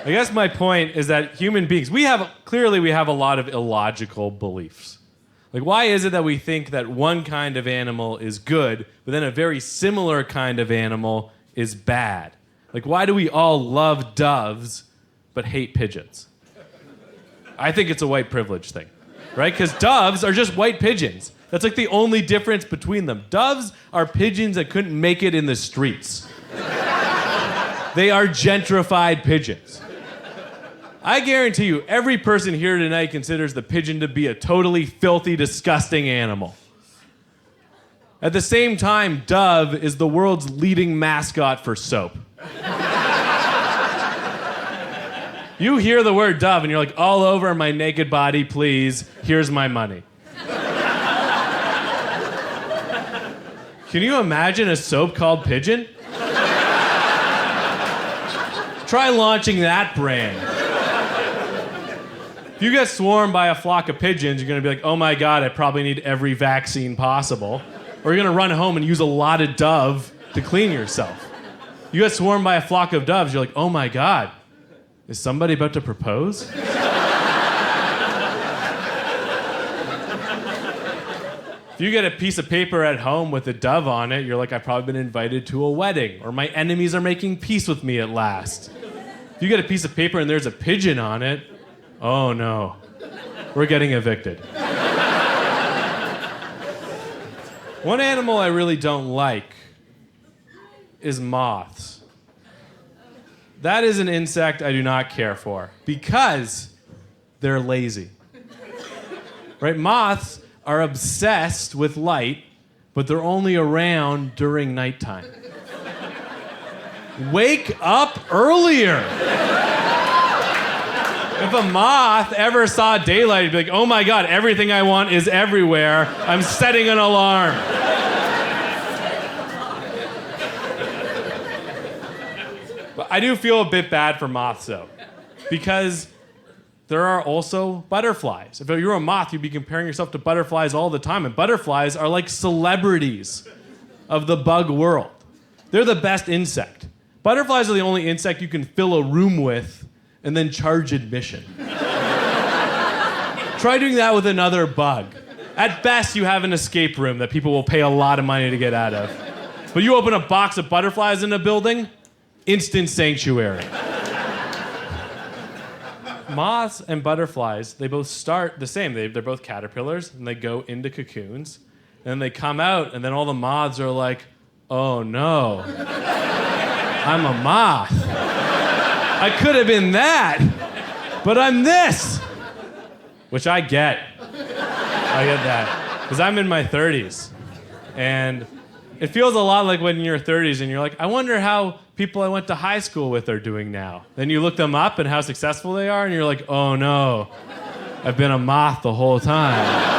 I guess my point is that human beings, we have a lot of illogical beliefs. Like, why is it that we think that one kind of animal is good, but then a very similar kind of animal is bad? Like, why do we all love doves but hate pigeons? I think it's a white privilege thing, right? Because doves are just white pigeons. That's like the only difference between them. Doves are pigeons that couldn't make it in the streets. They are gentrified pigeons. I guarantee you, every person here tonight considers the pigeon to be a totally filthy, disgusting animal. At the same time, Dove is the world's leading mascot for soap. You hear the word Dove and you're like, all over my naked body, please, here's my money. Can you imagine a soap called Pigeon? Try launching that brand. If you get swarmed by a flock of pigeons, you're gonna be like, oh my God, I probably need every vaccine possible. Or you're gonna run home and use a lot of Dove to clean yourself. You get swarmed by a flock of doves, you're like, oh my God, is somebody about to propose? If you get a piece of paper at home with a dove on it, you're like, I've probably been invited to a wedding, or my enemies are making peace with me at last. If you get a piece of paper and there's a pigeon on it, oh no, we're getting evicted. One animal I really don't like is moths. That is an insect I do not care for because they're lazy. Right? Moths are obsessed with light, but they're only around during nighttime. Wake up earlier. If a moth ever saw daylight, it'd be like, oh my God, everything I want is everywhere. I'm setting an alarm. But I do feel a bit bad for moths, though, because there are also butterflies. If you were a moth, you'd be comparing yourself to butterflies all the time, and butterflies are like celebrities of the bug world. They're the best insect. Butterflies are the only insect you can fill a room with and then charge admission. Try doing that with another bug. At best, you have an escape room that people will pay a lot of money to get out of. But you open a box of butterflies in a building, instant sanctuary. Moths and butterflies, they both start the same. They're both caterpillars, and they go into cocoons, and then they come out, and then all the moths are like, oh no, I'm a moth. I could have been that, but I'm this. Which I get. I get that. Because I'm in my 30s. And it feels a lot like when you're in your 30s and you're like, I wonder how people I went to high school with are doing now. Then you look them up and how successful they are, and you're like, oh no, I've been a moth the whole time.